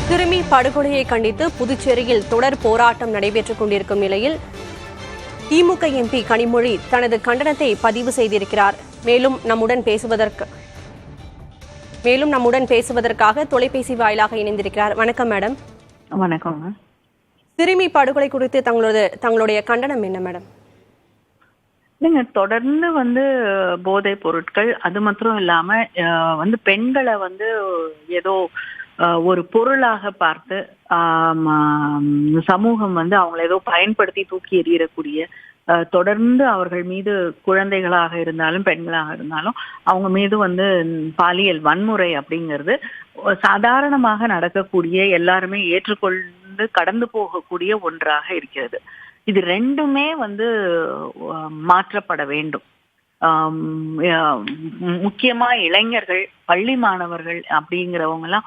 சிறுமி படுகொலையை கண்டித்து புதுச்சேரியில் தொடர் போராட்டம் நடைபெற்றுக் கொண்டிருக்கும் நிலையில் திமுக எம்பி கனிமொழி தனது கண்டனத்தை பதிவு செய்திருக்கிறார். மேலும் நம்முடன் பேசுவதற்காக தொலைபேசி வாயிலாக இணைந்திருக்கிறார். வணக்கம் மேடம். வணக்கம். சிறுமி படுகொலை குறித்து தங்களுடைய கண்டனம் என்ன மேடம்? இல்லைங்க, தொடர்ந்து போதை பொருட்கள், அது மாத்திரம் இல்லாம பெண்களை ஏதோ ஒரு பொருளாக பார்த்து சமூகம் அவங்களை ஏதோ பயன்படுத்தி தூக்கி எறியக்கூடிய, தொடர்ந்து அவர்கள் மீது குழந்தைகளாக இருந்தாலும் பெண்களாக இருந்தாலும் அவங்க மீது பாலியல் வன்முறை அப்படிங்கிறது சாதாரணமாக நடக்கக்கூடிய, எல்லாருமே ஏற்றுக்கொண்டு கடந்து போகக்கூடிய ஒன்றாக இருக்கிறது. இது ரெண்டுமே மாற்றப்பட வேண்டும். முக்கியமா இளைஞர்கள், பள்ளி மாணவர்கள் அப்படிங்கிறவங்க எல்லாம்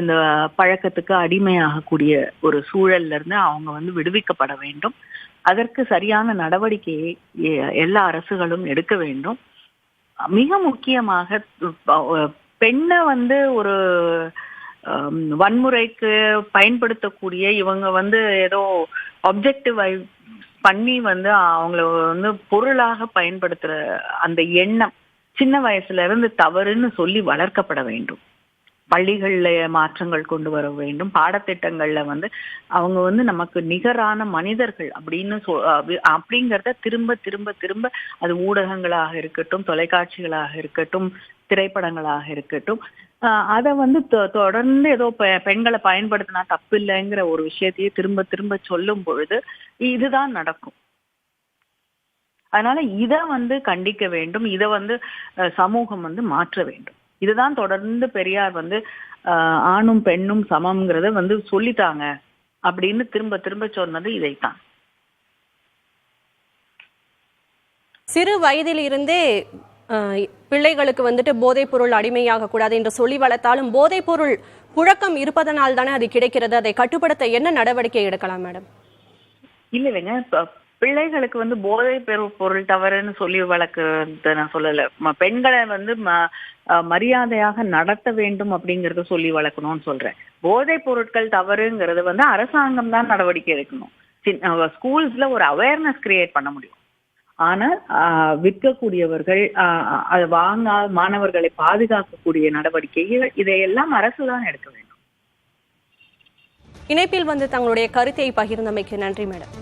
இந்த பழக்கத்துக்கு அடிமையாகக்கூடிய ஒரு சூழல்ல இருந்து அவங்க விடுவிக்கப்பட வேண்டும். அதற்கு சரியான நடவடிக்கையை எல்லா அரசுகளும் எடுக்க வேண்டும். மிக முக்கியமாக பெண்ணை ஒரு வன்முறைக்கு பயன்படுத்தக்கூடிய இவங்க ஏதோ ஆப்ஜெக்டிவ் பண்ணி அவங்கள பொருளாக பயன்படுத்துற அந்த எண்ணம் சின்ன வயசுல இருந்து தவறுன்னு சொல்லி வளர்க்கப்பட வேண்டும். பள்ளிகள்ல மாற்றங்கள் கொண்டு வர வேண்டும். பாடத்திட்டங்கள்ல அவங்க நமக்கு நிகரான மனிதர்கள் அப்படிங்கறத திரும்ப திரும்ப திரும்ப, அது ஊடகங்களாக இருக்கட்டும், தொலைக்காட்சிகளாக இருக்கட்டும், திரைப்படங்களாக இருக்கட்டும், அதை தொடர்ந்து ஏதோ பெண்களை பயன்படுத்தினா தப்பு இல்லைங்கிற ஒரு விஷயத்தையே திரும்ப திரும்ப சொல்லும் பொழுது இதுதான் நடக்கும். அதனால இத கண்டிக்க வேண்டும். இத சமூகம் மாற்ற வேண்டும். இதுதான் தொடர்ந்து பெரியார் ஆணும் பெண்ணும் சமம்ங்கிறத சொல்லிட்டாங்க அப்படின்னு திரும்ப திரும்ப சொன்னது இதைத்தான். சிறு வயதில் இருந்தே பிள்ளைகளுக்கு போதைப் பொருள் அடிமையாக கூடாது என்று சொல்லி வளர்த்தாலும் போதைப் பொருள் புழக்கம் இருப்பதனால் தானே அது கிடைக்கிறது. அதை கட்டுப்படுத்த என்ன நடவடிக்கை எடுக்கலாம் மேடம்? இல்லைங்க, பிள்ளைகளுக்கு போதைப் பொருள் தவறுன்னு சொல்லி வளர்க்கறது நான் சொல்லல. பெண்களை மரியாதையாக நடத்த வேண்டும் அப்படிங்கறத சொல்லி வளர்க்கணும்னு சொல்றேன். போதைப் பொருட்கள் தவறுங்கிறது அரசாங்கம் தான் நடவடிக்கை எடுக்கணும். ஸ்கூல்ஸ்ல ஒரு அவேர்னஸ் கிரியேட் பண்ண முடியும். ஆனால் விற்கக்கூடியவர்கள், அதை மாணவர்களை பாதுகாக்கக்கூடிய நடவடிக்கைகள், இதையெல்லாம் அரசு தான் எடுக்க வேண்டும். இணைப்பில் தங்களுடைய கருத்தை பகிர்ந்தமைக்கு நன்றி மேடம்.